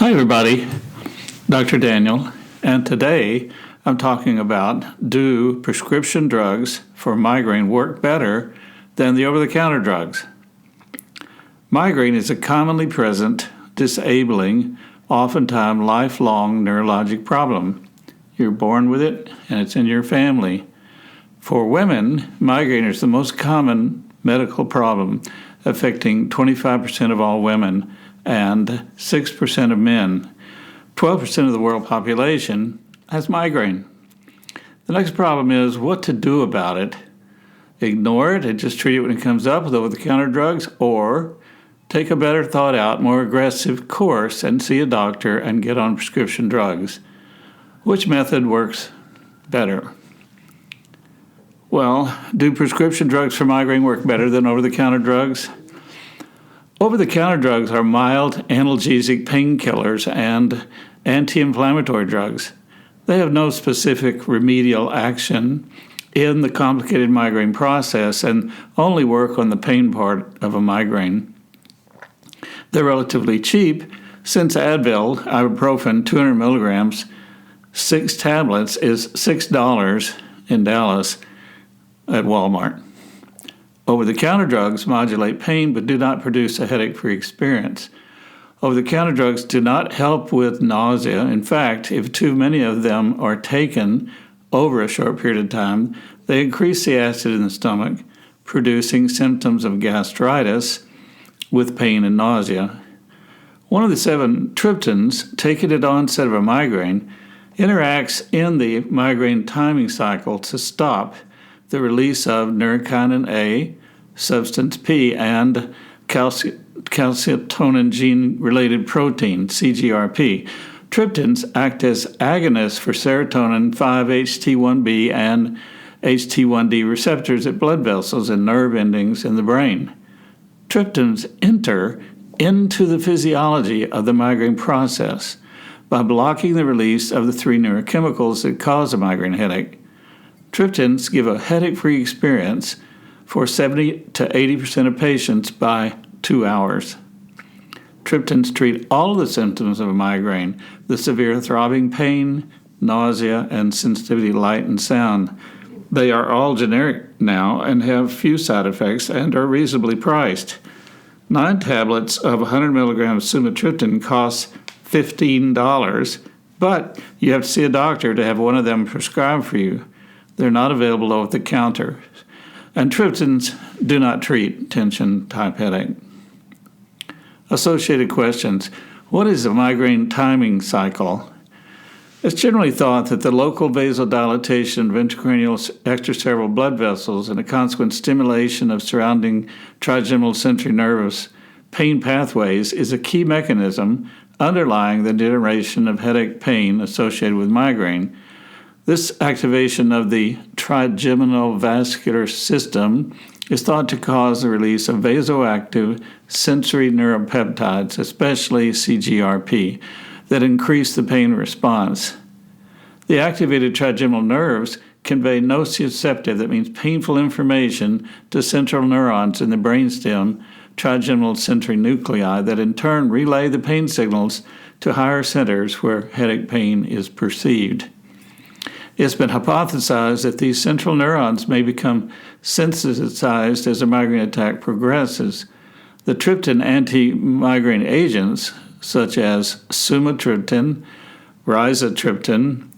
Hi everybody, Dr. Daniel, and today I'm talking about, do prescription drugs for migraine work better than the over-the-counter drugs? Migraine is a commonly present, disabling, oftentimes lifelong neurologic problem. You're born with it and it's in your family. For women, migraine is the most common medical problem, affecting 25% of all women and 6% of men. 12% of the world population has migraine. The next problem is what to do about it. Ignore it and just treat it when it comes up with over-the-counter drugs, or take a better thought out, more aggressive course and see a doctor and get on prescription drugs. Which method works better? Well, do prescription drugs for migraine work better than over-the-counter drugs? Over-the-counter drugs are mild analgesic painkillers and anti-inflammatory drugs. They have no specific remedial action in the complicated migraine process and only work on the pain part of a migraine. They're relatively cheap since Advil, ibuprofen, 200 milligrams, 6 tablets is $6 in Dallas at Walmart. Over-the-counter drugs modulate pain but do not produce a headache-free experience. Over-the-counter drugs do not help with nausea. In fact, if too many of them are taken over a short period of time, they increase the acid in the stomach, producing symptoms of gastritis with pain and nausea. One of the 7 triptans taken at onset of a migraine interacts in the migraine timing cycle to stop the release of neurokinin A, substance P, and calcitonin gene-related protein, CGRP. Triptans act as agonists for serotonin 5-HT1B and HT1D receptors at blood vessels and nerve endings in the brain. Triptans enter into the physiology of the migraine process by blocking the release of the 3 neurochemicals that cause a migraine headache. Triptans give a headache-free experience for 70 to 80% of patients by 2 hours. Triptans treat all of the symptoms of a migraine, the severe throbbing pain, nausea, and sensitivity to light and sound. They are all generic now and have few side effects and are reasonably priced. 9 tablets of 100 milligrams sumatriptan costs $15, but you have to see a doctor to have one of them prescribed for you. They're not available over the counter. And triptans do not treat tension-type headache. Associated questions. What is a migraine timing cycle? It's generally thought that the local vasodilatation of intracranial extracerebral blood vessels and a consequent stimulation of surrounding trigeminal sensory nervous pain pathways is a key mechanism underlying the generation of headache pain associated with migraine. This activation of the trigeminal vascular system is thought to cause the release of vasoactive sensory neuropeptides, especially CGRP, that increase the pain response. The activated trigeminal nerves convey nociceptive, that means painful information, to central neurons in the brainstem, trigeminal sensory nuclei, that in turn relay the pain signals to higher centers where headache pain is perceived. It's been hypothesized that these central neurons may become sensitized as a migraine attack progresses. The triptan anti-migraine agents, such as sumatriptan, rizatriptan,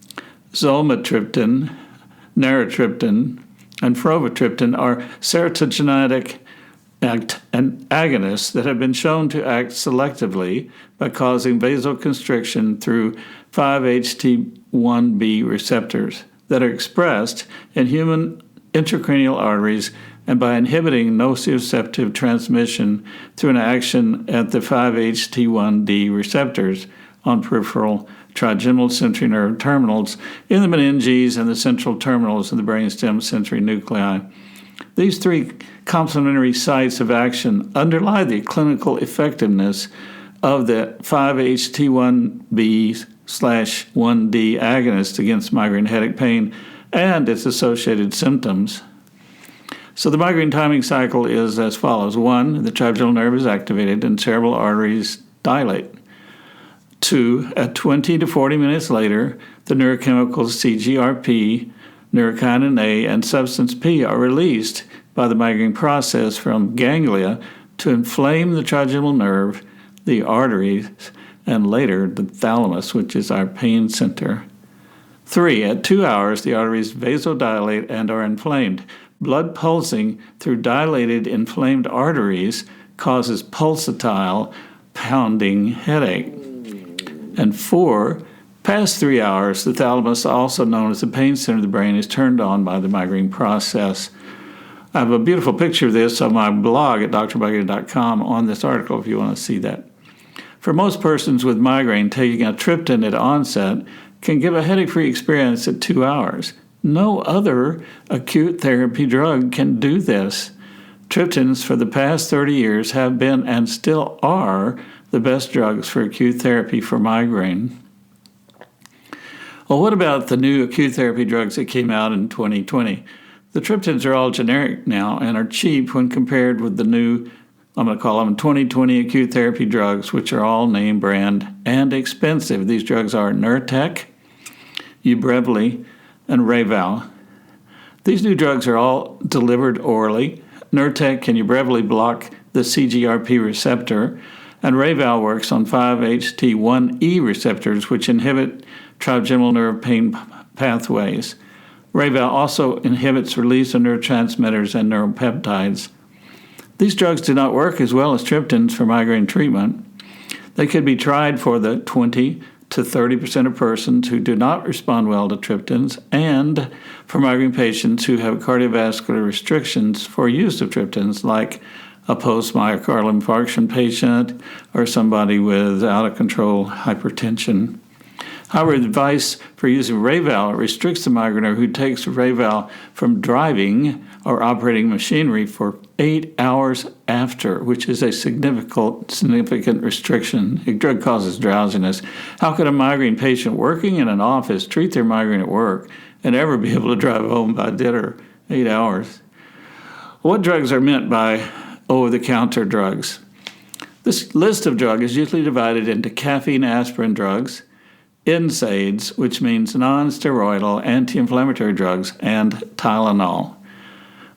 zolmitriptan, naratriptan, and frovatriptan, are serotonergic agonists that have been shown to act selectively by causing vasoconstriction through 5-HT1B receptors that are expressed in human intracranial arteries and by inhibiting nociceptive transmission through an action at the 5-HT1D receptors on peripheral trigeminal sensory nerve terminals in the meninges and the central terminals of the brainstem sensory nuclei. These 3 complementary sites of action underlie the clinical effectiveness of the 5-HT1B/1D agonist against migraine headache pain and its associated symptoms. So the migraine timing cycle is as follows. 1, the trigeminal nerve is activated and cerebral arteries dilate. 2. At 20 to 40 minutes later, the neurochemicals CGRP, neurokinin A, and substance P are released by the migraine process from ganglia to inflame the trigeminal nerve, the arteries, and later the thalamus, which is our pain center. 3. At 2 hours, the arteries vasodilate and are inflamed. Blood pulsing through dilated, inflamed arteries causes pulsatile, pounding headache. And 4, past 3 hours, the thalamus, also known as the pain center of the brain, is turned on by the migraine process. I have a beautiful picture of this on my blog at drmigraine.com on this article if you want to see that. For most persons with migraine, taking a triptan at onset can give a headache-free experience at 2 hours. No other acute therapy drug can do this. Triptans for the past 30 years have been and still are the best drugs for acute therapy for migraine. Well, what about the new acute therapy drugs that came out in 2020? The triptans are all generic now and are cheap when compared with the new, I'm going to call them 2020 acute therapy drugs, which are all name brand and expensive. These drugs are Nurtec, Ubrelvy, and Rayvow. These new drugs are all delivered orally. Nurtec and Ubrelvy block the CGRP receptor, and Rayvow works on 5-HT1E receptors, which inhibit trigeminal nerve pain pathways. Rayvow also inhibits release of neurotransmitters and neuropeptides. These drugs do not work as well as triptans for migraine treatment. They could be tried for the 20 to 30% of persons who do not respond well to triptans and for migraine patients who have cardiovascular restrictions for use of triptans, like a post-myocardial infarction patient or somebody with out-of-control hypertension. However, the advice for using Rayvow restricts the migraineur who takes Rayvow from driving or operating machinery for 8 hours after, which is a significant restriction. The drug causes drowsiness. How could a migraine patient working in an office treat their migraine at work and ever be able to drive home by dinner 8 hours? What drugs are meant by over-the-counter drugs? This list of drugs is usually divided into caffeine aspirin drugs, NSAIDs, which means non-steroidal anti-inflammatory drugs, and Tylenol.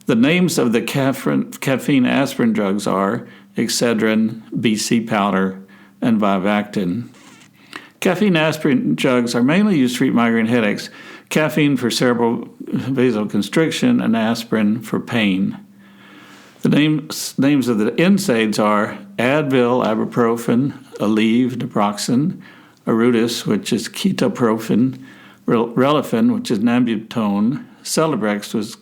The names of the caffeine aspirin drugs are Excedrin, BC powder, and Vivactin. Caffeine aspirin drugs are mainly used to treat migraine headaches, caffeine for cerebral vasoconstriction, and aspirin for pain. The names of the NSAIDs are Advil, ibuprofen, Aleve, naproxen, Arudis, which is ketoprofen, Relafin, which is nambutone, Celebrex, which is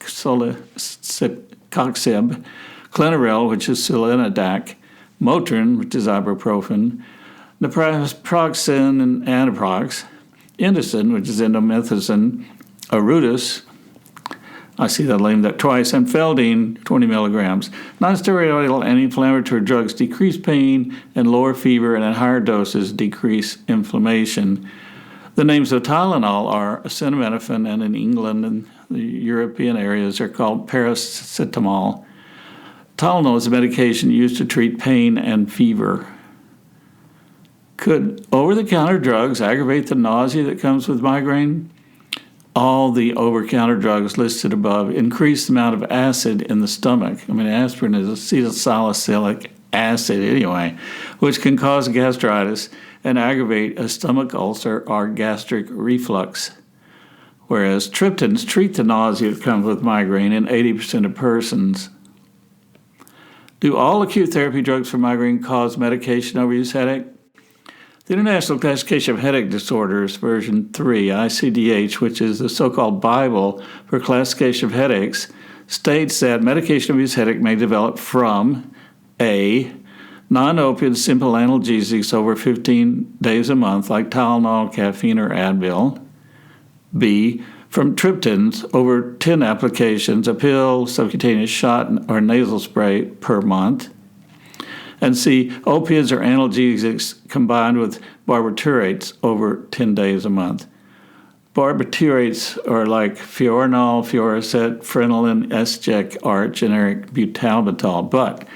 Coxib, Clenarel, which is Selenodac, Motrin, which is ibuprofen, naproxen and Anaprox, Indocin, which is indomethacin, Arudis, I see that named that twice, and Feldene, 20 milligrams. Non-steroidal anti-inflammatory drugs decrease pain and lower fever, and at higher doses decrease inflammation. The names of Tylenol are acetaminophen, and in England and the European areas are called paracetamol. Tylenol is a medication used to treat pain and fever. Could over-the-counter drugs aggravate the nausea that comes with migraine? All the over-counter drugs listed above increase the amount of acid in the stomach. I mean, aspirin is acetylsalicylic acid anyway, which can cause gastritis and aggravate a stomach ulcer or gastric reflux. Whereas triptans treat the nausea that comes with migraine in 80% of persons. Do all acute therapy drugs for migraine cause medication overuse headache? The International Classification of Headache Disorders, version 3, ICD-10, which is the so-called Bible for classification of headaches, states that medication-overuse headache may develop from A, non-opioid simple analgesics over 15 days a month, like Tylenol, caffeine, or Advil. B, from triptans over 10 applications, a pill, subcutaneous shot, or nasal spray per month. And C, opiates or analgesics combined with barbiturates over 10 days a month. Barbiturates are like Fiorinol, Fioricet, Frenulin, Esjec, or generic butalbital, but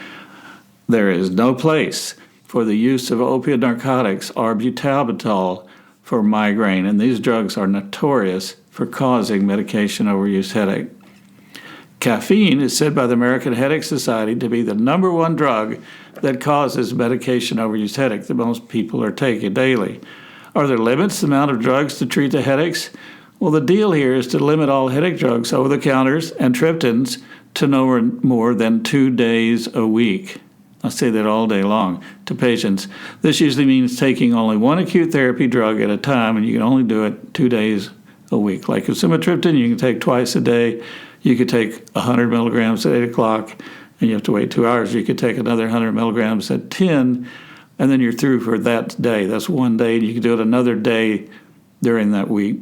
there is no place for the use of opiate narcotics are butalbital for migraine, and these drugs are notorious for causing medication overuse headache. Caffeine is said by the American Headache Society to be the number one drug that causes medication overuse headache that most people are taking daily. Are there limits to the amount of drugs to treat the headaches? Well, the deal here is to limit all headache drugs over the counters and triptans to no more than 2 days a week. I say that all day long to patients. This usually means taking only one acute therapy drug at a time, and you can only do it 2 days a week. Like sumatriptan, you can take twice a day. You could take 100 milligrams at 8 o'clock, and you have to wait 2 hours. You could take another 100 milligrams at 10, and then you're through for that day. That's 1 day, and you can do it another day during that week.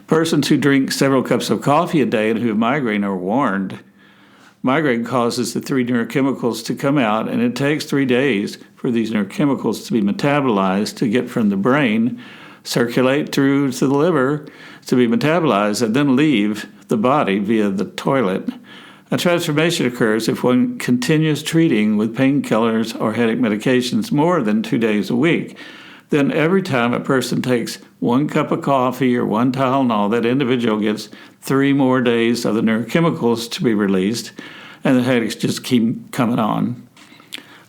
Persons who drink several cups of coffee a day and who have migraine are warned. Migraine causes the 3 neurochemicals to come out, and it takes 3 days for these neurochemicals to be metabolized to get from the brain, circulate through to the liver, to be metabolized, and then leave the body via the toilet. A transformation occurs if one continues treating with painkillers or headache medications more than 2 days a week. Then every time a person takes 1 cup of coffee or 1 Tylenol, that individual gets 3 more days of the neurochemicals to be released, and the headaches just keep coming on.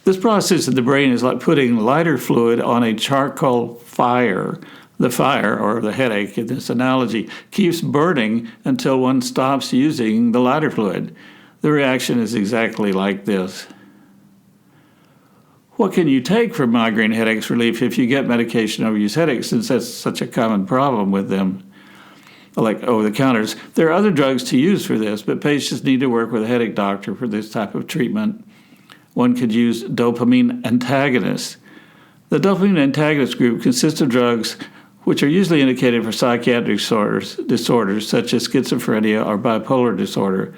This process in the brain is like putting lighter fluid on a charcoal fire. The fire, or the headache in this analogy, keeps burning until one stops using the lighter fluid. The reaction is exactly like this. What can you take for migraine headaches relief if you get medication overuse headaches, since that's such a common problem with them, like over the counters? There are other drugs to use for this, but patients need to work with a headache doctor for this type of treatment. One could use dopamine antagonists. The dopamine antagonist group consists of drugs which are usually indicated for psychiatric disorders such as schizophrenia or bipolar disorder.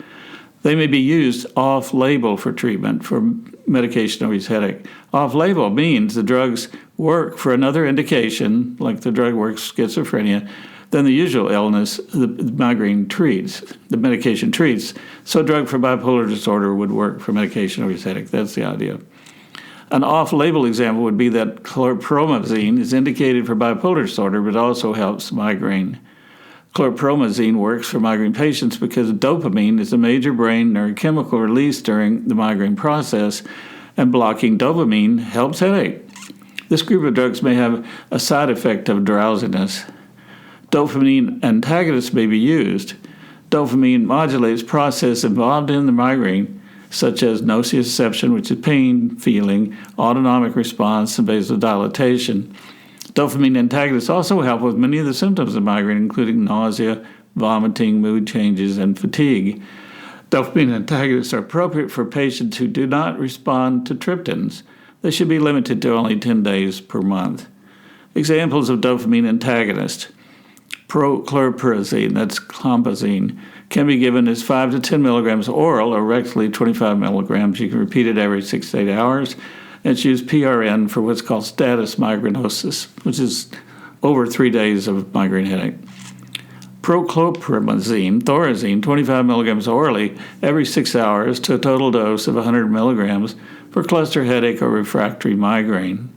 They may be used off-label for treatment for medication overuse headache. Off-label means the drugs work for another indication, like the drug works for schizophrenia, than the usual illness the migraine treats, the medication treats. So a drug for bipolar disorder would work for medication overuse headache. That's the idea. An off-label example would be that chlorpromazine is indicated for bipolar disorder, but also helps migraine. Chlorpromazine works for migraine patients because dopamine is a major brain neurochemical released during the migraine process, and blocking dopamine helps headache. This group of drugs may have a side effect of drowsiness. Dopamine antagonists may be used. Dopamine modulates processes involved in the migraine, such as nociception, which is pain, feeling, autonomic response, and vasodilatation. Dopamine antagonists also help with many of the symptoms of migraine, including nausea, vomiting, mood changes, and fatigue. Dopamine antagonists are appropriate for patients who do not respond to triptans. They should be limited to only 10 days per month. Examples of dopamine antagonists. Chlorpromazine, that's clombazine, can be given as 5 to 10 milligrams oral or rectally 25 milligrams. You can repeat it every 6 to 8 hours. It's used PRN for what's called status migrainosus, which is over 3 days of migraine headache. Prochlorpromazine, Thorazine, 25 milligrams orally every 6 hours to a total dose of 100 milligrams for cluster headache or refractory migraine.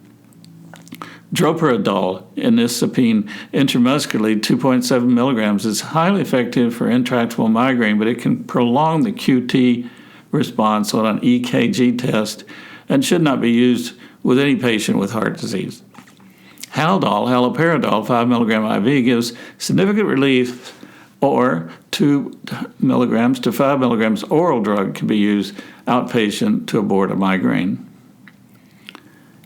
Droperidol, inositol intramuscularly, 2.7 milligrams, is highly effective for intractable migraine, but it can prolong the QT response on an EKG test and should not be used with any patient with heart disease. Haldol, haloperidol, 5 milligram IV, gives significant relief, or 2 milligrams to 5 milligrams oral drug can be used outpatient to abort a migraine.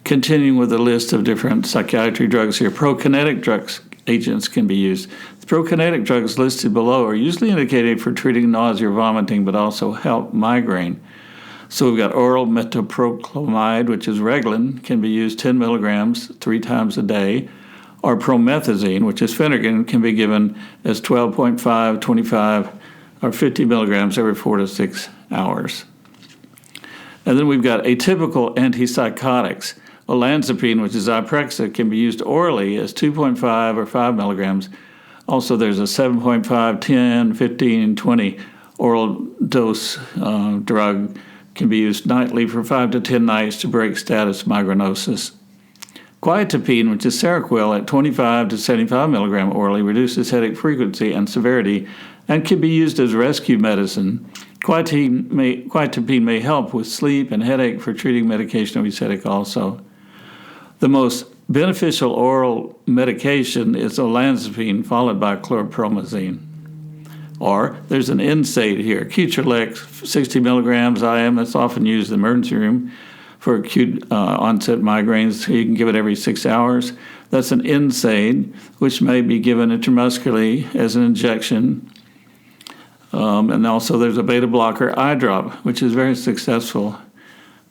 Continuing with a list of different psychiatry drugs here, prokinetic drugs agents can be used. The prokinetic drugs listed below are usually indicated for treating nausea or vomiting, but also help migraine. So we've got oral metoclopramide, which is Reglan, can be used 10 milligrams 3 times a day, or promethazine, which is Phenergan, can be given as 12.5, 25, or 50 milligrams every 4 to 6 hours. And then we've got atypical antipsychotics. Olanzapine, which is Zyprexa, can be used orally as 2.5 or 5 milligrams. Also, there's a 7.5, 10, 15, and 20 oral dose drug can be used nightly for 5 to 10 nights to break status migrainosis. Quetiapine, which is Seroquel at 25 to 75 milligram orally, reduces headache frequency and severity and can be used as rescue medicine. Quetiapine may help with sleep and headache for treating medication of headache also. The most beneficial oral medication is olanzapine, followed by chlorpromazine. Or there's an NSAID here, Ketorolac, 60 milligrams IM. That's often used in the emergency room for acute onset migraines. You can give it every 6 hours. That's an NSAID, which may be given intramuscularly as an injection. And also there's a beta blocker eye drop, which is very successful.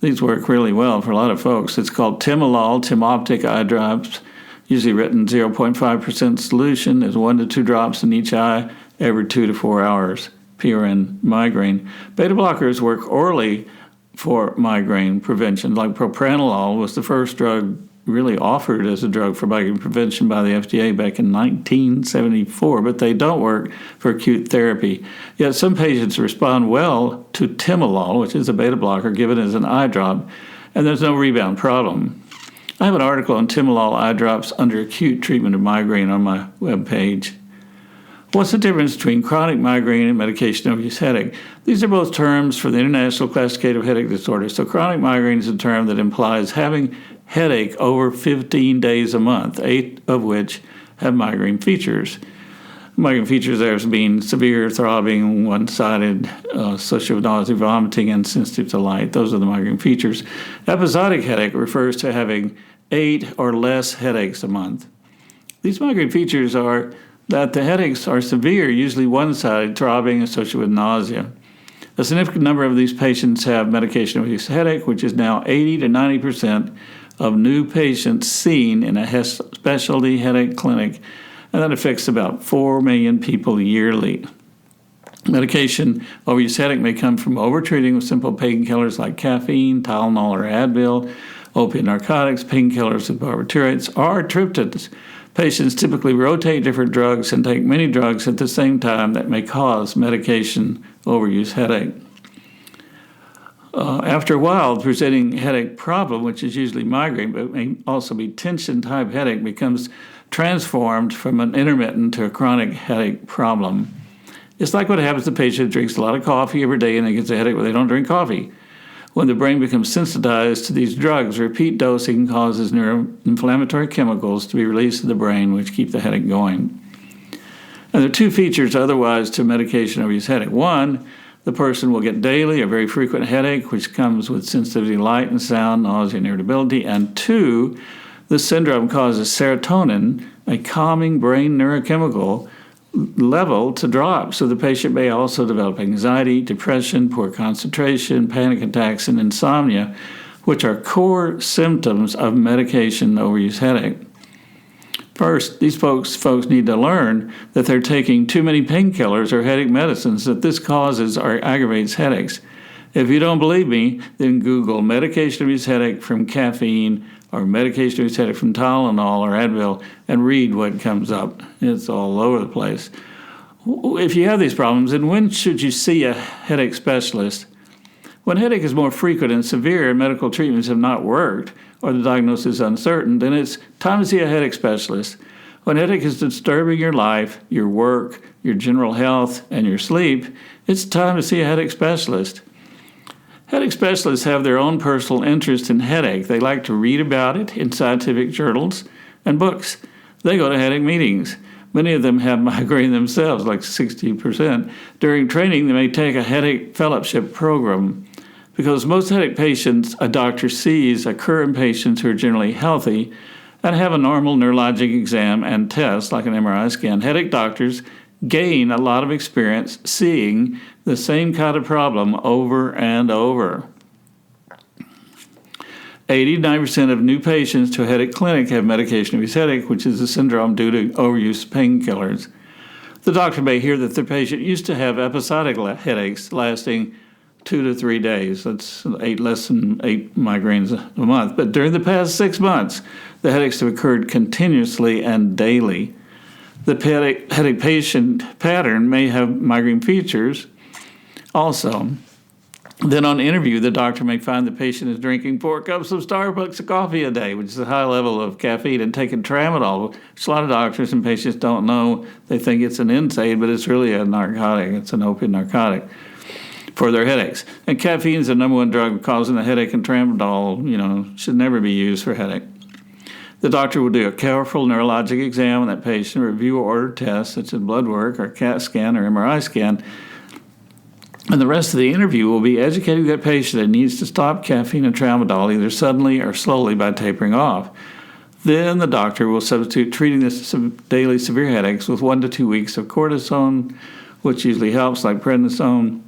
These work really well for a lot of folks. It's called Timolol, Timoptic eye drops, usually written 0.5% solution. There's 1 to 2 drops in each eye every 2 to 4 hours, PRN migraine. Beta blockers work orally for migraine prevention, like propranolol was the first drug really offered as a drug for migraine prevention by the FDA back in 1974, but they don't work for acute therapy. Yet some patients respond well to Timolol, which is a beta blocker given as an eye drop, and there's no rebound problem. I have an article on Timolol eye drops under acute treatment of migraine on my webpage. What's the difference between chronic migraine and medication-induced headache? These are both terms for the International Classification of Headache Disorders. So chronic migraine is a term that implies having headache over 15 days a month, 8 of which have migraine features. Migraine features there as being severe throbbing, one-sided, associated with nausea, vomiting, and sensitive to light. Those are the migraine features. Episodic headache refers to having 8 or less headaches a month. These migraine features are that the headaches are severe, usually one-sided, throbbing, associated with nausea. A significant number of these patients have medication-induced headache, which is now 80 to 90% of new patients seen in a specialty headache clinic, and that affects about 4 million people yearly. Medication-overuse headache may come from overtreating with simple painkillers like caffeine, Tylenol, or Advil, opiate narcotics, painkillers with barbiturates, or triptans. Patients typically rotate different drugs and take many drugs at the same time that may cause medication-overuse headache. After a while, the presenting headache problem, which is usually migraine, but may also be tension-type headache, becomes transformed from an intermittent to a chronic headache problem. It's like what happens to a patient who drinks a lot of coffee every day and then gets a headache when they don't drink coffee. When the brain becomes sensitized to these drugs, repeat dosing causes neuroinflammatory chemicals to be released to the brain, which keep the headache going. And there are 2 features otherwise to medication-overuse headache. 1, the person will get daily or very frequent headache, which comes with sensitivity to light and sound, nausea, and irritability. And 2, the syndrome causes serotonin, a calming brain neurochemical, level to drop. So the patient may also develop anxiety, depression, poor concentration, panic attacks, and insomnia, which are core symptoms of medication-overuse headache. First, these folks need to learn that they're taking too many painkillers or headache medicines, that this causes or aggravates headaches. If you don't believe me, then Google medication-overuse headache from caffeine or medication-induced headache from Tylenol or Advil and read what comes up. It's all over the place. If you have these problems, then when should you see a headache specialist? When headache is more frequent and severe and medical treatments have not worked or the diagnosis is uncertain, then it's time to see a headache specialist. When headache is disturbing your life, your work, your general health, and your sleep, it's time to see a headache specialist. Headache specialists have their own personal interest in headache. They like to read about it in scientific journals and books. They go to headache meetings. Many of them have migraine themselves, like 60%. During training, they may take a headache fellowship program. Because most headache patients a doctor sees occur in patients who are generally healthy and have a normal neurologic exam and test, like an MRI scan, headache doctors gain a lot of experience seeing the same kind of problem over and over. 89% of new patients to a headache clinic have medication-induced headache, which is a syndrome due to overuse of painkillers. The doctor may hear that the patient used to have episodic headaches lasting 2 to 3 days. That's less than 8 migraines a month. But during the past 6 months, the headaches have occurred continuously and daily. The headache patient pattern may have migraine features also. Then on interview, the doctor may find the patient is drinking 4 cups of Starbucks coffee a day, which is a high level of caffeine, and taking tramadol, which a lot of doctors and patients don't know. They think it's an NSAID, but it's really a narcotic. It's an opiate narcotic for their headaches. And caffeine is the number one drug causing a headache, and tramadol, should never be used for headache. The doctor will do a careful neurologic exam on that patient, review or order tests such as blood work or CAT scan or MRI scan, and the rest of the interview will be educating that patient that needs to stop caffeine and tramadol either suddenly or slowly by tapering off. Then the doctor will substitute treating this daily severe headaches with 1 to 2 weeks of cortisone, which usually helps, like prednisone.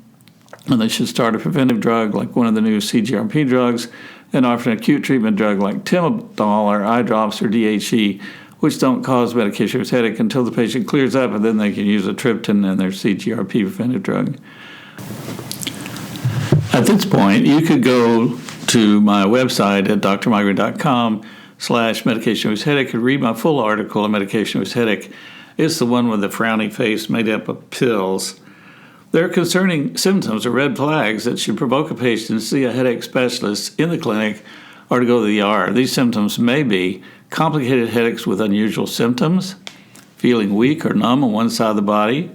And they should start a preventive drug like one of the new CGRP drugs, and offer an acute treatment drug like Timidol or eye drops or DHE, which don't cause medication for headache until the patient clears up, and then they can use a triptan and their CGRP preventive drug. At this point, you could go to my website at drmigraine.com/medication-induced headache and read my full article on medication-induced headache. It's the one with the frowny face made up of pills. There are concerning symptoms or red flags that should provoke a patient to see a headache specialist in the clinic or to go to the ER. These symptoms may be complicated headaches with unusual symptoms, feeling weak or numb on one side of the body,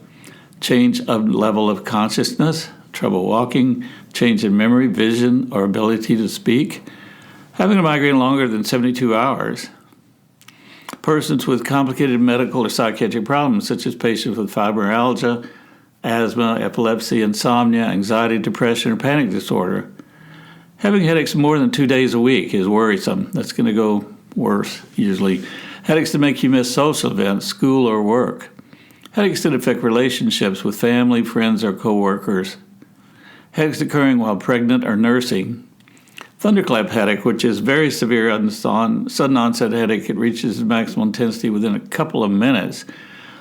change of level of consciousness, trouble walking, change in memory, vision, or ability to speak, having a migraine longer than 72 hours, persons with complicated medical or psychiatric problems, such as patients with fibromyalgia, asthma, epilepsy, insomnia, anxiety, depression, or panic disorder. Having headaches more than 2 days a week is worrisome. That's going to go worse, usually. Headaches that make you miss social events, school, or work. Headaches that affect relationships with family, friends, or coworkers. Headaches occurring while pregnant or nursing. Thunderclap headache, which is very severe sudden onset headache. It reaches maximum intensity within a couple of minutes.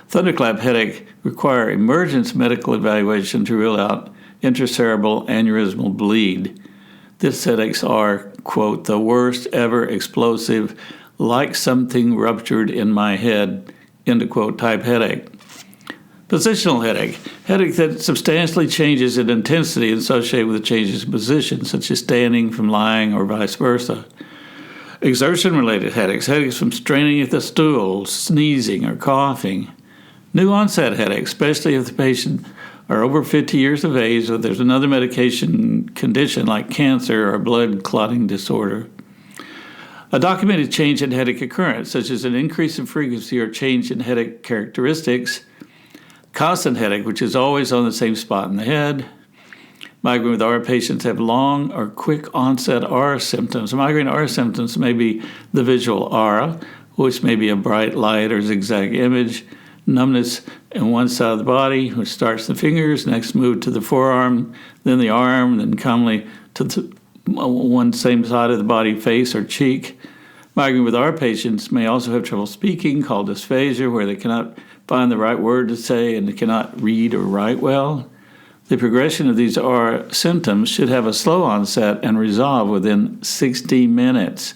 Thunderclap headache require emergency medical evaluation to rule out intracerebral aneurysmal bleed. These headaches are, quote, the worst ever explosive, like something ruptured in my head, end quote, type headache. Positional headache that substantially changes in intensity associated with changes in position, such as standing from lying or vice versa. Exertion-related headaches from straining at the stool, sneezing, or coughing. New onset headache, especially if the patient are over 50 years of age or there's another medication condition like cancer or blood clotting disorder. A documented change in headache occurrence, such as an increase in frequency or change in headache characteristics. Constant headache, which is always on the same spot in the head. Migraine with aura patients have long or quick onset aura symptoms. Migraine aura symptoms may be the visual aura, which may be a bright light or zigzag image, numbness in one side of the body, which starts the fingers, next move to the forearm, then the arm, then commonly to the one same side of the body, face or cheek. Migraine with aura patients may also have trouble speaking, called dysphagia, where they cannot find the right word to say and they cannot read or write well. The progression of these aura symptoms should have a slow onset and resolve within 60 minutes.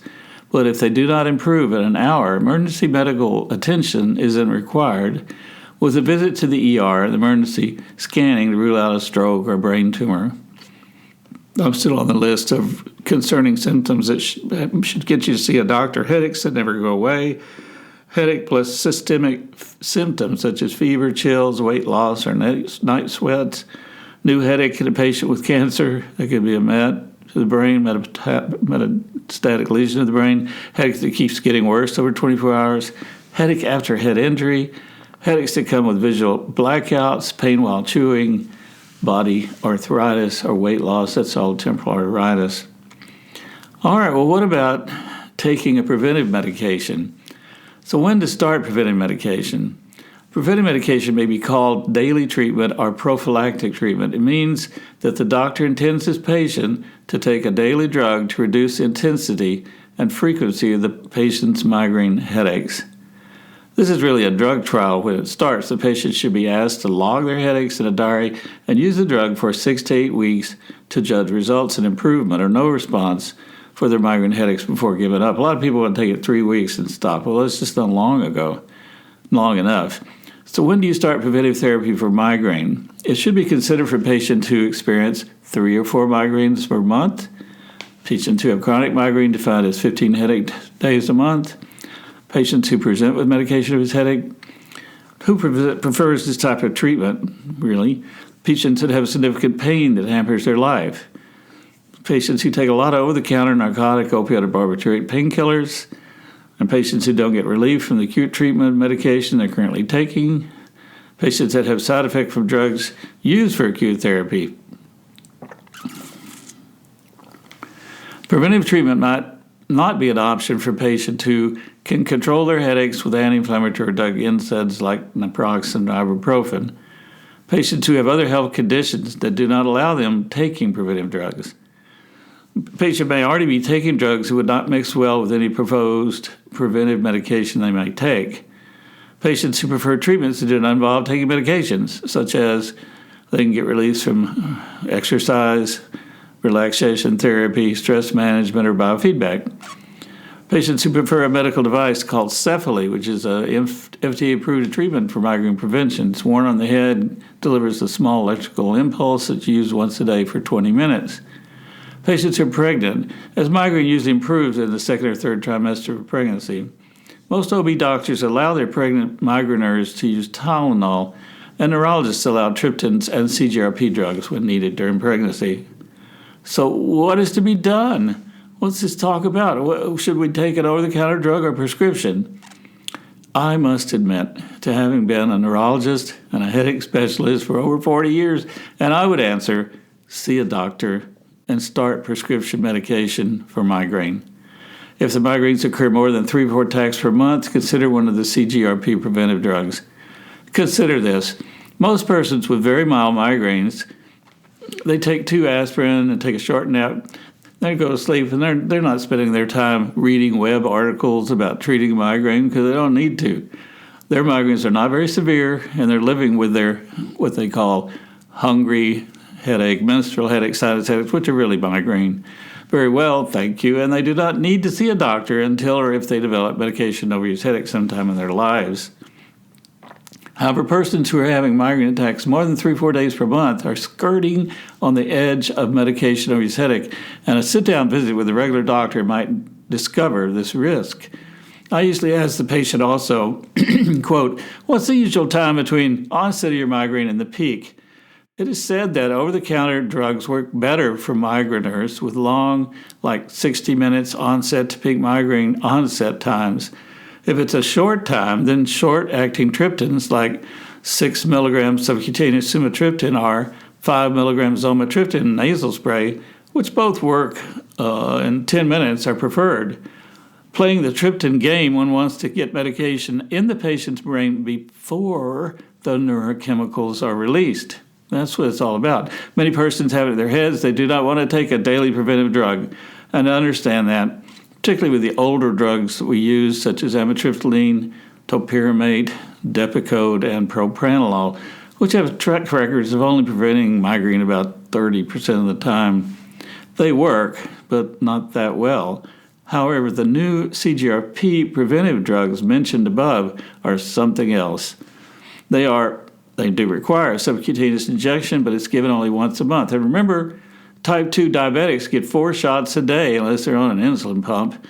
But if they do not improve in an hour, emergency medical attention isn't required, with a visit to the ER and emergency scanning to rule out a stroke or brain tumor. I'm still on the list of concerning symptoms that should get you to see a doctor. Headaches that never go away. Headache plus systemic symptoms such as fever, chills, weight loss, or night sweats. New headache in a patient with cancer. That could be a met to the brain, metastatic lesion of the brain. Headache that keeps getting worse over 24 hours. Headache after head injury. Headaches that come with visual blackouts, pain while chewing, body arthritis, or weight loss. That's all temporal arteritis. All right, well, what about taking a preventive medication? So when to start preventive medication? Preventive medication may be called daily treatment or prophylactic treatment. It means that the doctor intends his patient to take a daily drug to reduce the intensity and frequency of the patient's migraine headaches. This is really a drug trial. When it starts, the patient should be asked to log their headaches in a diary and use the drug for 6 to 8 weeks to judge results and improvement or no response for their migraine headaches before giving up. A lot of people want to take it 3 weeks and stop. Well, it's just done long enough. So when do you start preventive therapy for migraine? It should be considered for patients who experience 3 or 4 migraines per month, patients who have chronic migraine defined as 15 headache days a month, patients who present with medication of his headache, who prefers this type of treatment, really, patients that have significant pain that hampers their life, patients who take a lot of over-the-counter narcotic, opioid, or barbiturate painkillers, and patients who don't get relief from the acute treatment medication they're currently taking, patients that have side effects from drugs used for acute therapy. Preventive treatment might not be an option for patients who can control their headaches with anti-inflammatory drug NSAIDs like naproxen and ibuprofen, patients who have other health conditions that do not allow them taking preventive drugs. A patient may already be taking drugs who would not mix well with any proposed preventive medication they may take. Patients who prefer treatments that do not involve taking medications, such as they can get relief from exercise, relaxation therapy, stress management, or biofeedback. Patients who prefer a medical device called Cephaly, which is a FDA-approved treatment for migraine prevention. It's worn on the head, delivers a small electrical impulse that's used once a day for 20 minutes. Patients who are pregnant, as migraine usually improves in the second or third trimester of pregnancy. Most OB doctors allow their pregnant migraineurs to use Tylenol, and neurologists allow triptans and CGRP drugs when needed during pregnancy. So what is to be done? What's this talk about? Should we take an over-the-counter drug or prescription? I must admit to having been a neurologist and a headache specialist for over 40 years, and I would answer, see a doctor and start prescription medication for migraine. If the migraines occur more than 3 or 4 attacks per month, consider one of the CGRP preventive drugs. Consider this. Most persons with very mild migraines, they take 2 aspirin and take a short nap, they go to sleep, and they're not spending their time reading web articles about treating migraine because they don't need to. Their migraines are not very severe, and they're living with their what they call hungry headache, menstrual headache, sinus headaches, which are really migraine. Very well, thank you, and they do not need to see a doctor until or if they develop medication overuse headache sometime in their lives. However, persons who are having migraine attacks more than 3 or 4 days per month are skirting on the edge of medication overuse headache, and a sit-down visit with a regular doctor might discover this risk. I usually ask the patient also, quote, what's the usual time between onset of your migraine and the peak? It is said that over-the-counter drugs work better for migraineurs with long, like 60 minutes onset to peak migraine onset times. If it's a short time, then short-acting triptans like 6 milligrams subcutaneous sumatriptan or 5 milligrams zomatriptan nasal spray, which both work in 10 minutes, are preferred. Playing the triptan game, one wants to get medication in the patient's brain before the neurochemicals are released. That's what it's all about. Many persons have it in their heads they do not want to take a daily preventive drug. And to understand that, particularly with the older drugs that we use, such as amitriptyline, topiramate, Depakote, and propranolol, which have track records of only preventing migraine about 30% of the time. They work, but not that well. However, the new CGRP preventive drugs mentioned above are something else. They do require a subcutaneous injection, but it's given only once a month. And remember, type 2 diabetics get 4 shots a day unless they're on an insulin pump.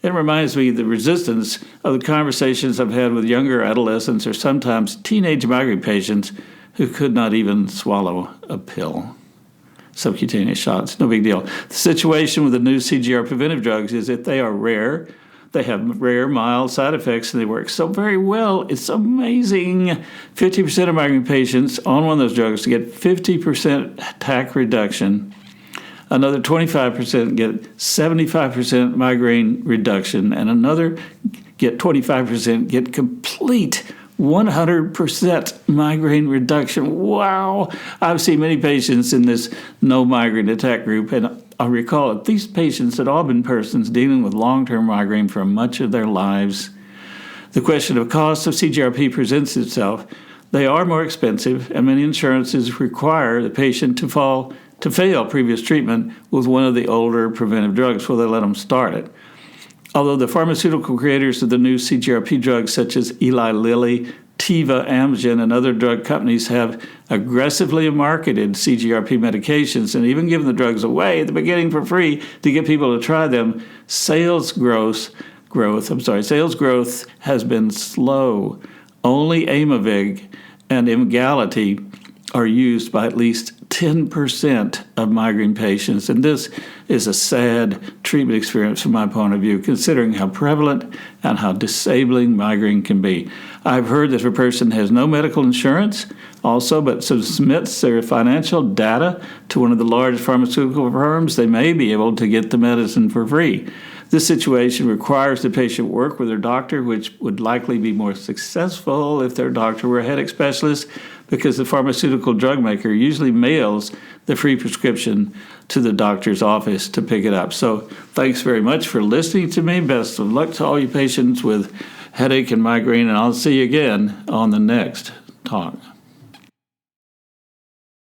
It reminds me of the resistance of the conversations I've had with younger adolescents or sometimes teenage migraine patients who could not even swallow a pill. Subcutaneous shots, no big deal. The situation with the new CGR preventive drugs is that they are rare. They have rare, mild side effects, and they work so very well. It's amazing. 50% of migraine patients on one of those drugs get 50% attack reduction. Another 25% get 75% migraine reduction, and another get 25% get complete 100% migraine reduction. Wow! I've seen many patients in this no migraine attack group, and I recall that these patients had all been persons dealing with long-term migraine for much of their lives. The question of cost of CGRP presents itself. They are more expensive, and many insurances require the patient to fail previous treatment with one of the older preventive drugs before they let them start it. Although the pharmaceutical creators of the new CGRP drugs, such as Eli Lilly, Teva, Amgen, and other drug companies have aggressively marketed CGRP medications and even given the drugs away at the beginning for free to get people to try them. Sales growth has been slow. Only Aimovig and Emgality are used by at least 10% of migraine patients, and this is a sad treatment experience from my point of view, considering how prevalent and how disabling migraine can be. I've heard that if a person has no medical insurance also, but submits their financial data to one of the large pharmaceutical firms, they may be able to get the medicine for free. This situation requires the patient work with their doctor, which would likely be more successful if their doctor were a headache specialist, because the pharmaceutical drug maker usually mails the free prescription to the doctor's office to pick it up. So thanks very much for listening to me. Best of luck to all you patients with headache and migraine, and I'll see you again on the next talk.